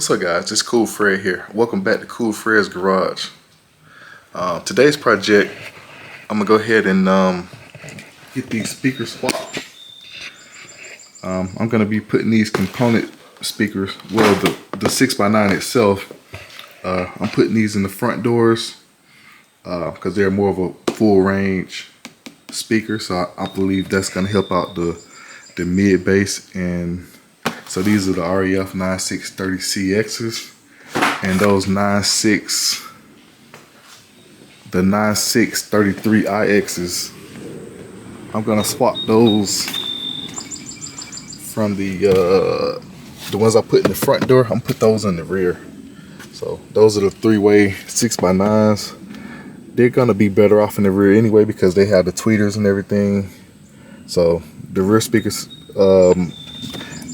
What's up guys, it's Cool Fred here. Welcome back to Cool Fred's Garage. Today's project, I'm gonna go ahead and get these speakers swapped. I'm gonna be putting these component speakers, well the 6x9 itself, I'm putting these in the front doors because they're more of a full range speaker, so I believe that's gonna help out the mid bass. And so these are the REF 9630CXs, and those the 9633IXs. I'm gonna swap those from the ones I put in the front door. I'm gonna put those in the rear. So those are the three-way 6x9s. They're gonna be better off in the rear anyway because they have the tweeters and everything. So the rear speakers,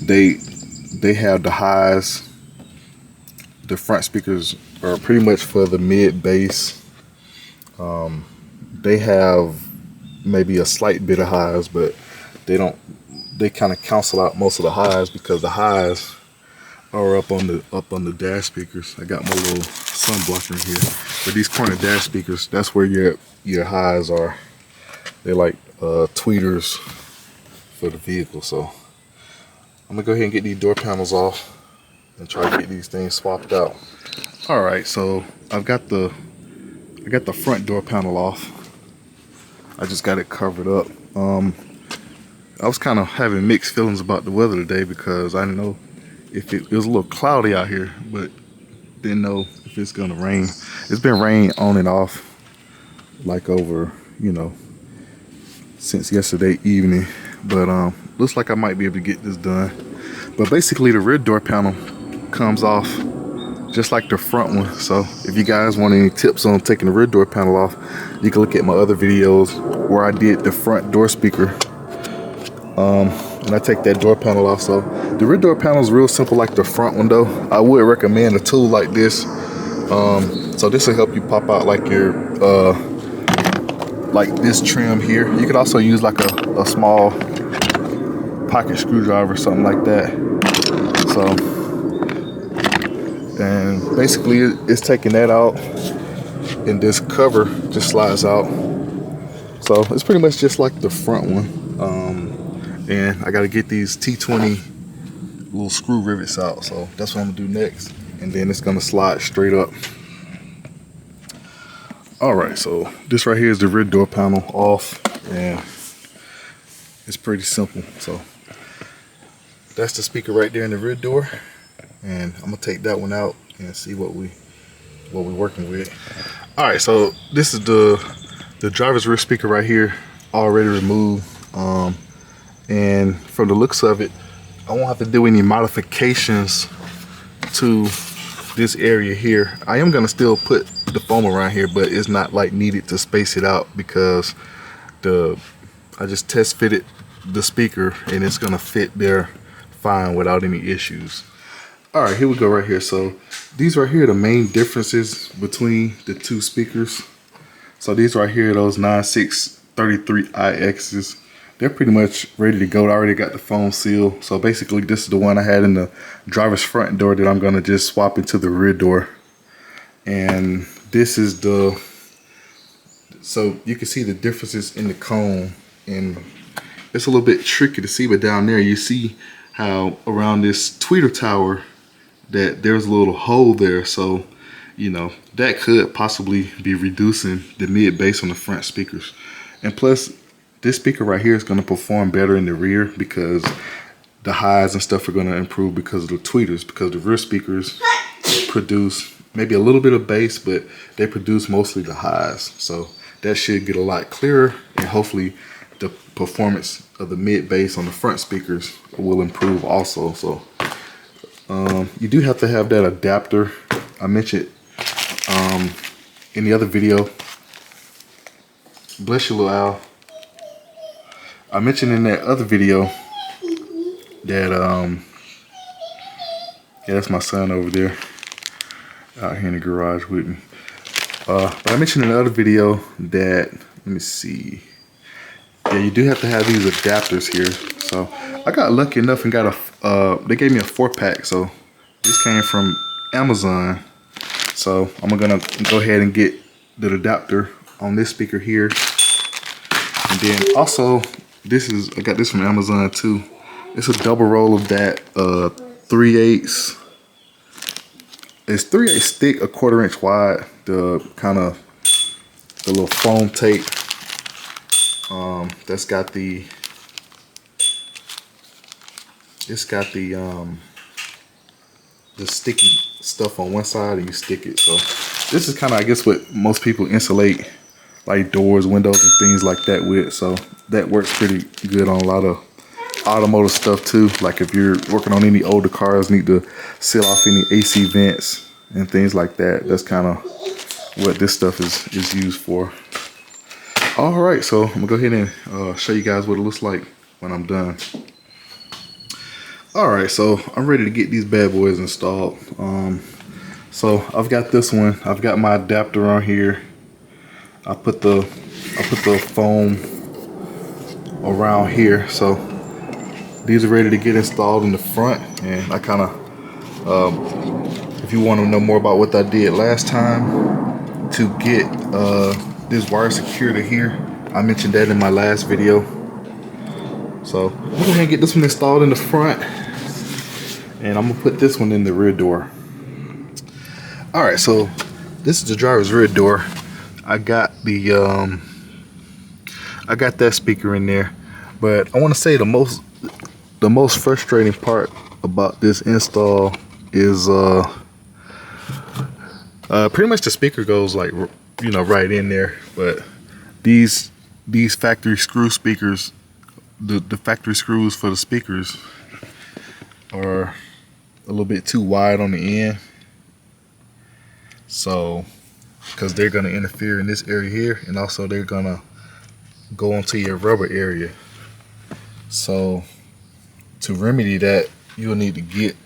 they have the highs. The front speakers are pretty much for the mid bass. They have maybe a slight bit of highs, but they kind of cancel out most of the highs because the highs are up on the dash speakers. I got my little sun blocker in here. But these corner dash speakers, that's where your highs are. They're like tweeters for the vehicle. So I'm gonna go ahead and get these door panels off and try to get these things swapped out. All right, so I got the front door panel off. I just got it covered up. I was kind of having mixed feelings about the weather today because I didn't know if it was a little cloudy out here, but didn't know if it's gonna rain. It's been raining on and off like over, since yesterday evening, but looks like I might be able to get this done. But basically the rear door panel comes off just like the front one. So if you guys want any tips on taking the rear door panel off, you can look at my other videos where I did the front door speaker, and I take that door panel off. So the rear door panel is real simple like the front one though. I would recommend a tool like this. So this will help you pop out like your like this trim here. You could also use like a small pocket screwdriver or something like that. So, and basically it's taking that out, and this cover just slides out. So it's pretty much just like the front one. And I got to get these T20 little screw rivets out. So that's what I'm gonna do next, and then it's gonna slide straight up. All right, so this right here is the rear door panel off, and it's pretty simple. So that's the speaker right there in the rear door, and I'm gonna take that one out and see what we're working with. All right, so this is the driver's rear speaker right here, already removed. And from the looks of it, I won't have to do any modifications to this area here. I am gonna still put the foam around here, but it's not like needed to space it out because I just test fitted the speaker and it's gonna fit there fine without any issues. All right, here we go right here. So these right here are the main differences between the two speakers. So these right here, those 9633IXs, they're pretty much ready to go. I already got the foam seal. So basically this is the one I had in the driver's front door that I'm gonna just swap into the rear door. And this is so you can see the differences in the cone, and it's a little bit tricky to see, but down there you see how around this tweeter tower that there's a little hole there. So that could possibly be reducing the mid bass on the front speakers. And plus this speaker right here is going to perform better in the rear because the highs and stuff are going to improve because of the tweeters, because the rear speakers produce maybe a little bit of bass, but they produce mostly the highs. So that should get a lot clearer, and hopefully the performance of the mid bass on the front speakers will improve also. So you do have to have that adapter. I mentioned in the other video, bless you, little Al. I mentioned in that other video that yeah, that's my son over there out here in the garage with me. But I mentioned in the other video that, let me see, yeah, you do have to have these adapters here. So I got lucky enough and got they gave me a 4-pack. So This came from Amazon. So I'm gonna go ahead and get the adapter on this speaker here. And then also, I got this from Amazon too. It's a double roll of that 3/8. It's 3/8 thick, a 1/4 inch wide. The little foam tape. That's got the. It's got the sticky stuff on one side, and you stick it. So this is kind of, I guess, what most people insulate like doors, windows, and things like that with. So that works pretty good on a lot of automotive stuff too. Like if you're working on any older cars, need to seal off any AC vents and things like that. That's kind of what this stuff is used for. All right, so I'm gonna go ahead and show you guys what it looks like when I'm done. All right, so I'm ready to get these bad boys installed. So I've got this one. I've got my adapter on here. I put the foam around here. So these are ready to get installed in the front. And I kind of, if you want to know more about what I did last time to get this wire secured to here, I mentioned that in my last video. So I'm gonna go ahead and get this one installed in the front. And I'm gonna put this one in the rear door. All right, so this is the driver's rear door. I got the I got that speaker in there, but I want to say the most frustrating part about this install is pretty much the speaker goes like, you know, right in there, but these factory screw speakers, the factory screws for the speakers are a little bit too wide on the end. So, because they're going to interfere in this area here, and also they're going to go into your rubber area. So, to remedy that, you'll need to get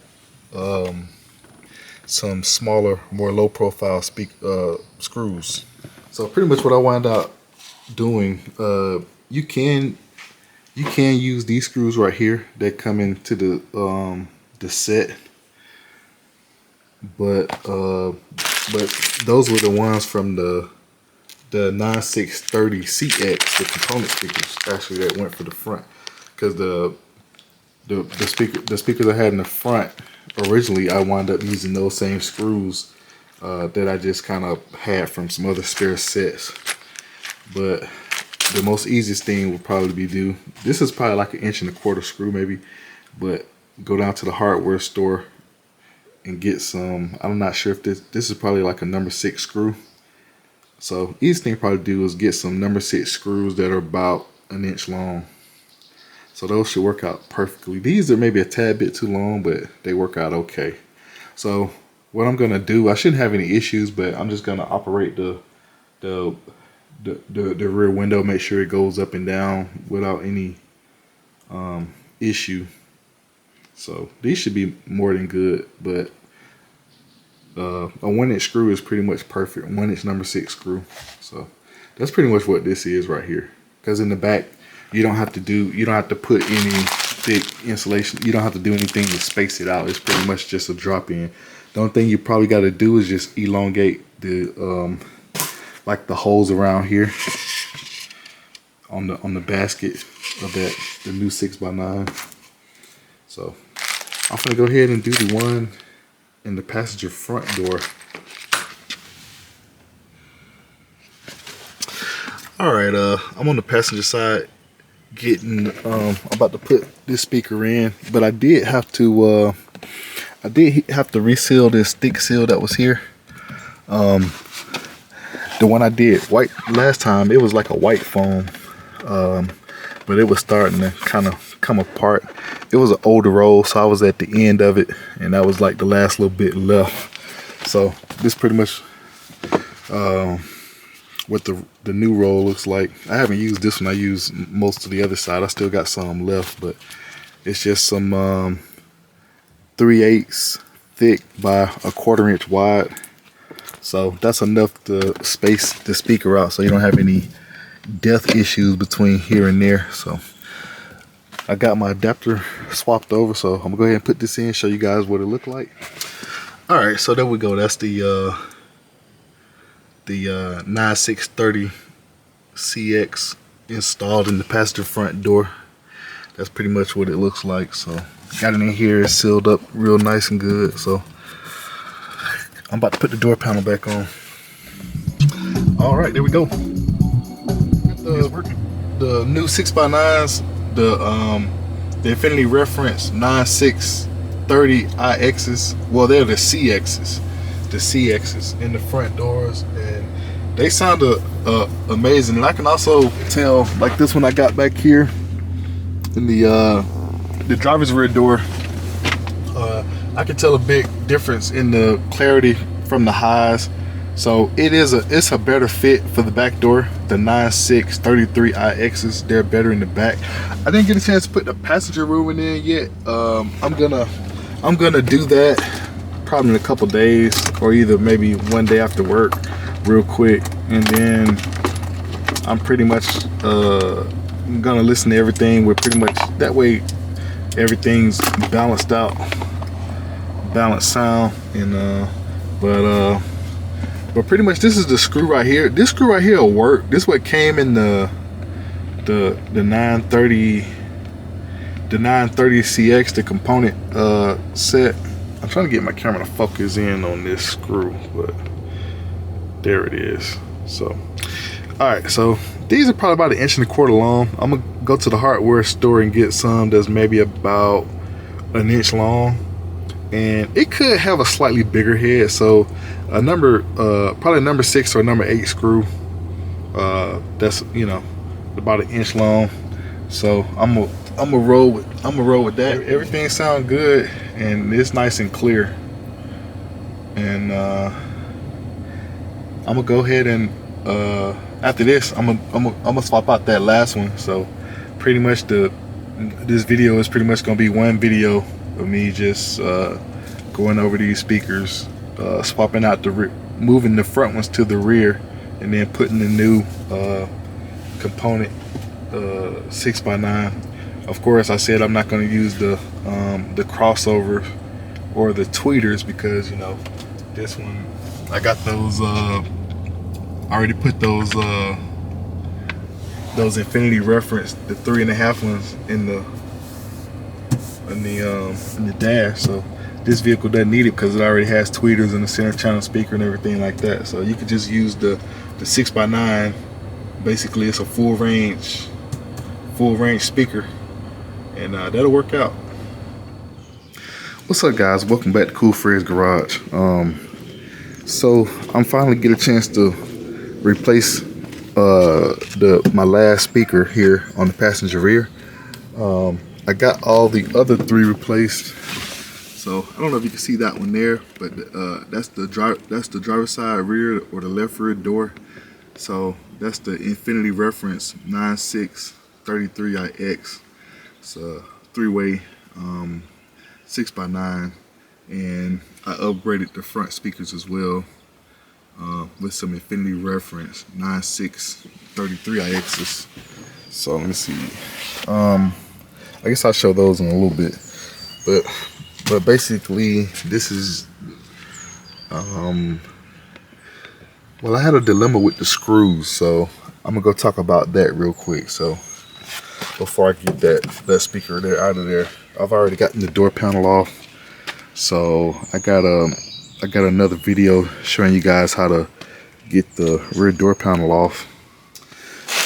some smaller, more low profile screws. So pretty much what I wound up doing, you can use these screws right here that come into the set, but those were the ones from the 9630 CX, the component speakers actually that went for the front, because the speakers I had in the front originally, I wound up using those same screws that I just kind of had from some other spare sets. But the most easiest thing would probably be this is probably like 1.25 inch screw maybe, but go down to the hardware store and get some, I'm not sure if this is probably like a number 6 screw. So easiest thing probably do is get some number 6 screws that are about 1 inch long. So those should work out perfectly. These are maybe a tad bit too long, but they work out okay. So what I'm gonna do, I shouldn't have any issues, but I'm just gonna operate the rear window, make sure it goes up and down without any issue. So these should be more than good, but a 1 inch screw is pretty much perfect. 1 inch number 6 screw. So that's pretty much what this is right here. Because in the back, you don't have to put any thick insulation. You don't have to do anything to space it out. It's pretty much just a drop in. The only thing you probably got to do is just elongate the like the holes around here on the basket of the new 6x9. So I'm gonna go ahead and do the one in the passenger front door. All right, I'm on the passenger side getting I'm about to put this speaker in, but I did have to reseal this thick seal that was here. The one I did white last time, it was like a white foam, but it was starting to kind of come apart. It was an older roll, so I was at the end of it, and that was like the last little bit left. So this pretty much what the new roll looks like. I haven't used this one. I used most of the other side. I still got some left, but it's just some 3/8 thick by a 1/4 inch wide. So that's enough to space the speaker out so you don't have any depth issues between here and there. So I got my adapter swapped over, so I'm gonna go ahead and put this in, show you guys what it looked like. All right, so there we go. That's the 9630 CX installed in the passenger front door. That's pretty much what it looks like. So got it in here, it's sealed up real nice and good. So I'm about to put the door panel back on. All right, there we go. It's working. The new 6x9s, the Infinity Reference 9630iXs. Well, they're the CXs. The CXs in the front doors, and they sound amazing. And I can also tell, like this one I got back here in the driver's rear door, I can tell a big difference in the clarity from the highs. So it's a better fit for the back door. The 9633iXs, they're better in the back. I didn't get a chance to put the passenger room in yet. I'm gonna do that probably in a couple days, or either maybe one day after work, real quick, and then I'm pretty much gonna listen to everything with pretty much that way everything's balanced out, balanced sound, and but pretty much this is the screw right here. This screw right here will work. This what came in the 930 CX, the component set. I'm trying to get my camera to focus in on this screw, but there it is. So all right, so these are probably about 1.25 inches long. I'm gonna go to the hardware store and get some that's maybe about 1 inch long, and it could have a slightly bigger head. So a number, probably a number 6 or a number 8 screw. That's, you know, about 1 inch long. So I'm gonna roll with that. Everything sounds good and it's nice and clear. And I'm gonna go ahead and after this, I'm gonna swap out that last one. So pretty much this video is pretty much gonna be one video of me just going over these speakers, swapping out moving the front ones to the rear, and then putting the new component 6x9. Of course, I said I'm not going to use the crossover or the tweeters, because, you know, this one I got those. I already put those Infinity Reference, the 3.5 ones in the dash. So this vehicle doesn't need it because it already has tweeters and the center channel speaker and everything like that. So you could just use the 6x9. Basically, it's a full range speaker, and that'll work out. What's up, guys? Welcome back to Cool Fred's Garage. So I'm finally get a chance to replace my last speaker here on the passenger rear. I got all the other 3 replaced. So I don't know if you can see that one there, but that's the driver's side rear, or the left rear door. So that's the Infinity Reference 9633iX. It's a 3-way 6x9, and I upgraded the front speakers as well with some Infinity Reference 9633iXs. So let me see. I guess I'll show those in a little bit, but basically this is well, I had a dilemma with the screws, so I'm gonna go talk about that real quick. So before I get that speaker there out of there, I've already gotten the door panel off. So I got another video showing you guys how to get the rear door panel off.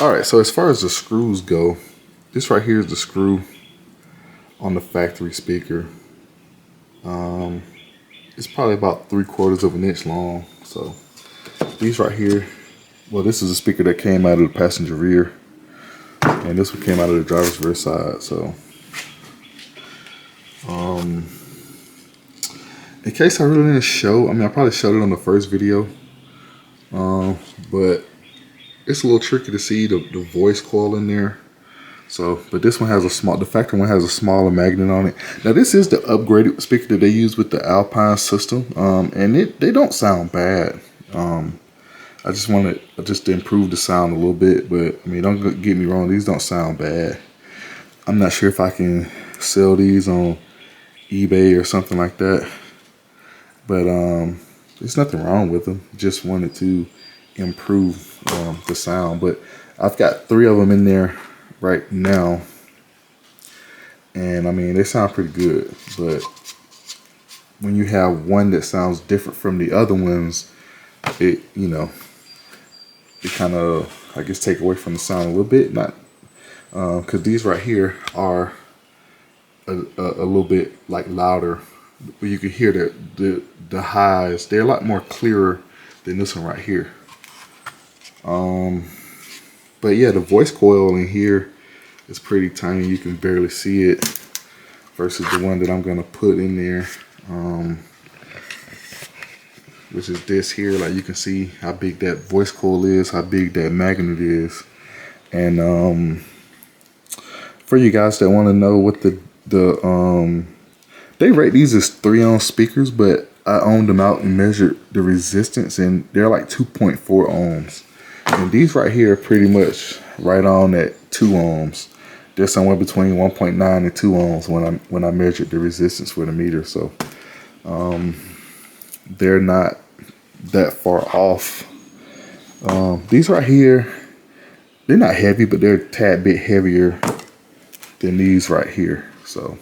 All right, so as far as the screws go, this right here is the screw on the factory speaker. It's probably about 3/4 inch long. So these right here, well, this is a speaker that came out of the passenger rear, and this one came out of the driver's rear side. So in case I really didn't show, I mean, I probably showed it on the first video, but it's a little tricky to see the voice coil in there. So, but this one has the factory one has a smaller magnet on it. Now this is the upgraded speaker that they use with the Alpine system, and they don't sound bad. I just wanted to improve the sound a little bit, but I mean, don't get me wrong, these don't sound bad. I'm not sure if I can sell these on eBay or something like that, but there's nothing wrong with them. Just wanted to improve the sound. But I've got 3 of them in there right now, and I mean, they sound pretty good. But when you have one that sounds different from the other ones, it, you know, it kind of, I guess, take away from the sound a little bit. Not because these right here are a little bit like louder, where you can hear the highs. They're a lot more clearer than this one right here. But yeah, the voice coil in here is pretty tiny. You can barely see it versus the one that I'm gonna put in there, which is this here. Like, you can see how big that voice coil is, how big that magnet is. And for you guys that want to know what they rate these as 3 ohm speakers, but I owned them out and measured the resistance, and they're like 2.4 ohms. And these right here are pretty much right on at 2 ohms. They're somewhere between 1.9 and 2 ohms when I measured the resistance with a meter. So they're not that far off. These right here, they're not heavy, but they're a tad bit heavier than these right here. So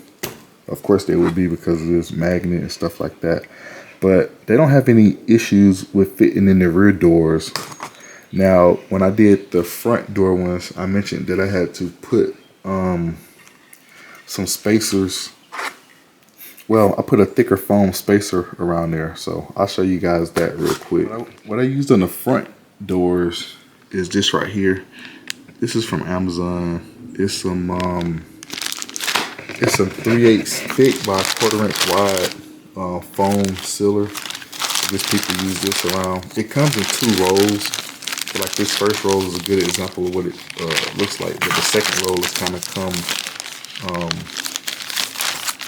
of course they would be because of this magnet and stuff like that. But they don't have any issues with fitting in the rear doors. Now, when I did the front door ones, I mentioned that I had to put some spacers. Well, I put a thicker foam spacer around there, so I'll show you guys that real quick. What I used on the front doors is this right here. This is from Amazon. It's some 3/8 thick by 1/4 inch wide foam sealer. I guess people use this around. It comes in 2 rolls. So like, this first roll is a good example of what it looks like, but the second roll is kind of come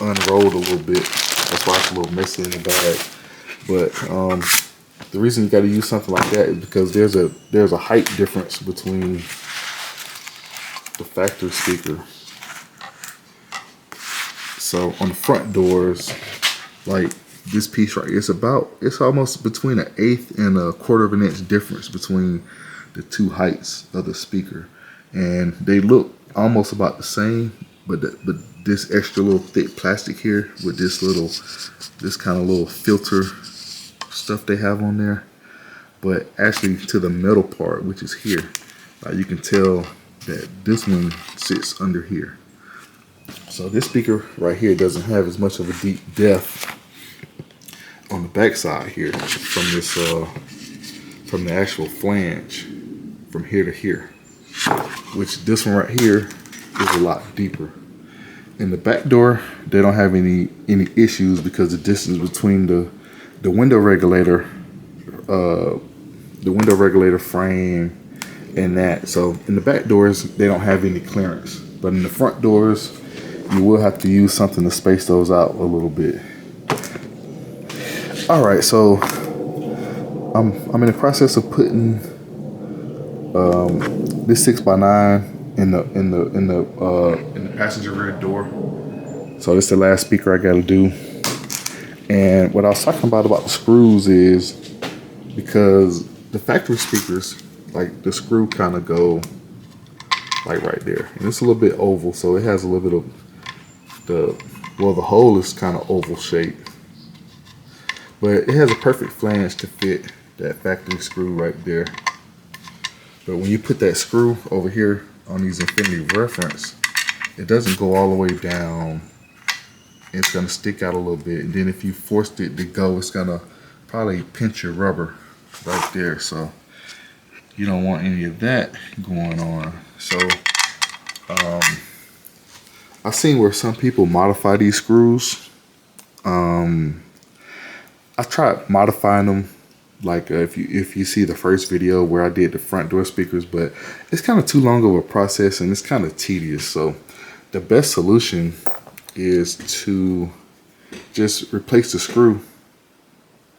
unrolled a little bit. That's why it's a little messy in the bag. But the reason you got to use something like that is because there's a height difference between the factory speaker. So on the front doors, like this piece right here, it's almost between 1/8 and 1/4 of an inch difference between the 2 heights of the speaker, and they look almost about the same. But this extra little thick plastic here with this kind of little filter stuff they have on there, but actually to the metal part, which is here, you can tell that this one sits under here. So this speaker right here doesn't have as much of a deep depth on the back side here from this from the actual flange from here to here, which this one right here is a lot deeper. In the back door, they don't have any issues because the distance between the window regulator frame and that. So in the back doors, they don't have any clearance, but in the front doors, you will have to use something to space those out a little bit. All right, so I'm in the process of putting this 6x9 in the passenger rear door. So this is the last speaker I got to do. And what I was talking about the screws is because the factory speakers, like, the screw kind of go like right there, and it's a little bit oval, so it has a little bit of the hole is kind of oval shaped, but it has a perfect flange to fit that factory screw right there. But when you put that screw over here on these infinity reference, it doesn't go all the way down. It's gonna stick out a little bit, and then if you forced it to go, it's gonna probably pinch your rubber right there. So you don't want any of that going on. So I've seen where some people modify these screws. I tried modifying them, like if you see the first video where I did the front door speakers, but it's kind of too long of a process and it's kind of tedious. So the best solution is to just replace the screw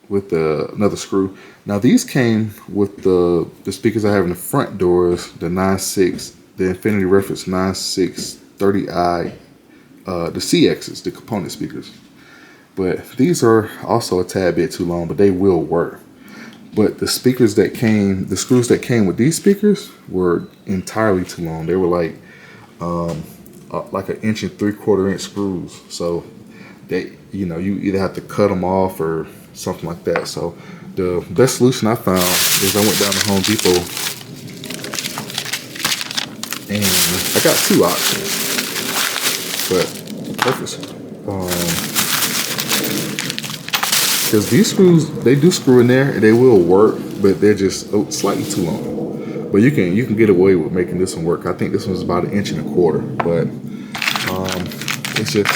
with another screw. Now these came with the speakers I have in the front doors, the 9.6, the Infinity Reference 9630i, the CXs, the component speakers. But these are also a tad bit too long, but they will work. But the speakers that came, the screws that came with these speakers were entirely too long. They were like an 1 3/4 inch screws. So they, you know, you either have to cut them off or something like that. So the best solution I found is I went down to Home Depot and I got 2 options. But purpose, because these screws, they do screw in there and they will work, but they're just slightly too long. But you can get away with making this one work. I think this one's about 1 1/4 inch, but it's just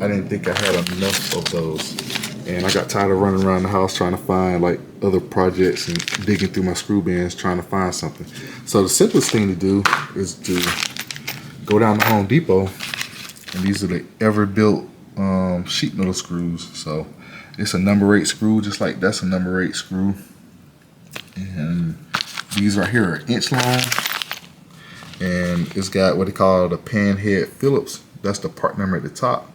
I didn't think I had enough of those, and I got tired of running around the house trying to find like other projects and digging through my screw bins trying to find something. So the simplest thing to do is to go down to Home Depot, and these are the Everbuilt sheet metal screws. So it's a number 8 screw, just like that's a number 8 screw. And these right here are 1 inch long. And it's got what they call the pan head Phillips. That's the part number at the top.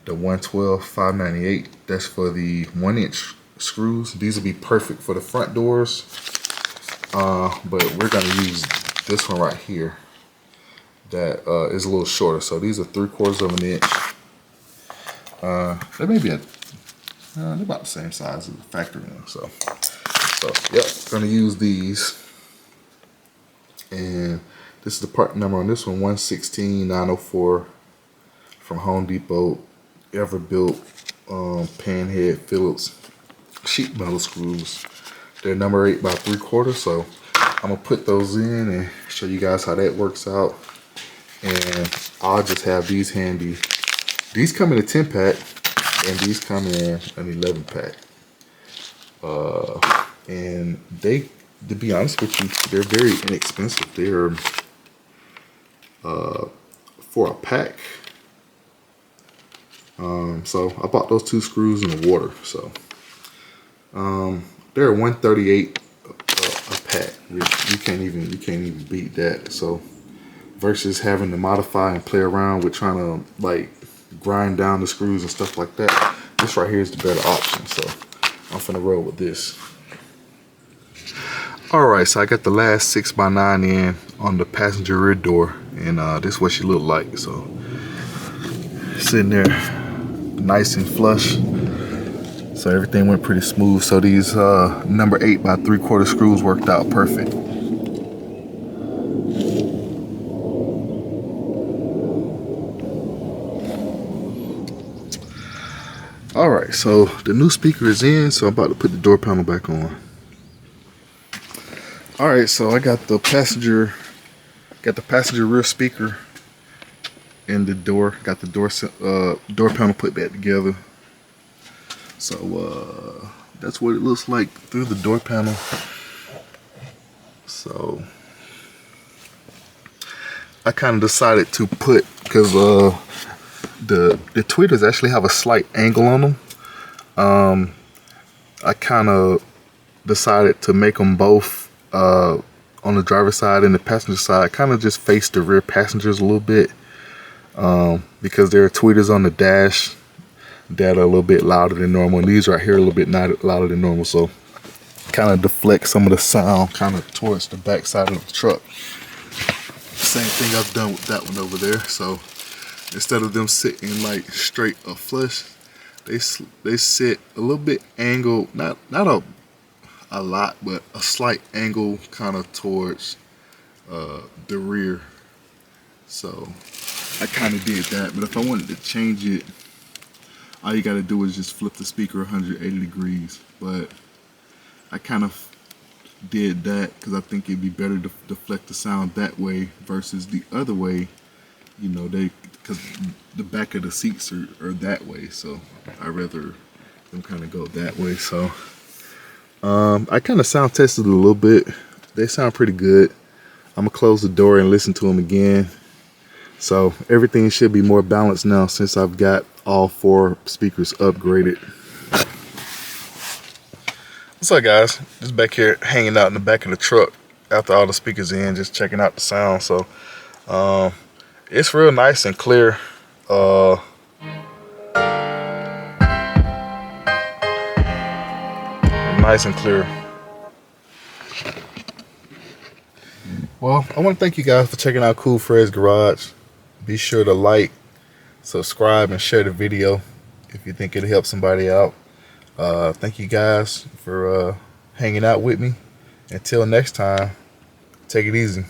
The 112/598. That's for the 1 inch screws. These will be perfect for the front doors. But we're gonna use this one right here. That is a little shorter. So these are 3/4 of an inch. They may be they're about the same size as the factory one. So yep, gonna use these. And this is the part number on this one, 116/904 from Home Depot. Everbuilt panhead Phillips sheet metal screws. They're number 8 by 3/4. So I'm gonna put those in and show you guys how that works out. And I'll just have these handy. These come in a 10-pack, and these come in an 11-pack. And they, to be honest with you, they're very inexpensive. They're for a pack. So I bought those 2 screws in the water. So they're 138 a pack. You can't even beat that. So versus having to modify and play around with trying to like grind down the screws and stuff like that, this right here is the better option. So I'm finna roll with this. Alright, so I got the last 6x9 in on the passenger rear door, and this is what she looked like. So sitting there nice and flush. So everything went pretty smooth. So these number 8 by 3/4 screws worked out perfect. Alright, so the new speaker is in, so I'm about to put the door panel back on. Alright, so I got the passenger rear speaker in the door. Got the door panel put back together. So that's what it looks like through the door panel. So I kind of decided to put, because the tweeters actually have a slight angle on them. I kind of decided to make them both on the driver's side and the passenger side, kind of just face the rear passengers a little bit, because there are tweeters on the dash that are a little bit louder than normal, and these right here are a little bit not louder than normal, so kind of deflect some of the sound kind of towards the back side of the truck. Same thing I've done with that one over there. So instead of them sitting like straight or flush, they sit a little bit angled, not a lot, but a slight angle kind of towards the rear. So I kind of did that, but if I wanted to change it, all you got to do is just flip the speaker 180 degrees. But I kind of did that because I think it'd be better to deflect the sound that way versus the other way. You know, because the back of the seats are that way, so I'd rather them kind of go that way. So I kind of sound tested a little bit. They sound pretty good. I'm gonna close the door and listen to them again. So everything should be more balanced now since I've got all 4 speakers upgraded. What's up, guys? Just back here hanging out in the back of the truck after all the speakers in, just checking out the sound. So it's real nice and clear. nice and clear. Well, I want to thank you guys for checking out Cool Fred's Garage. Be sure to like, subscribe, and share the video if you think it'll help somebody out. Thank you guys for hanging out with me. Until next time, take it easy.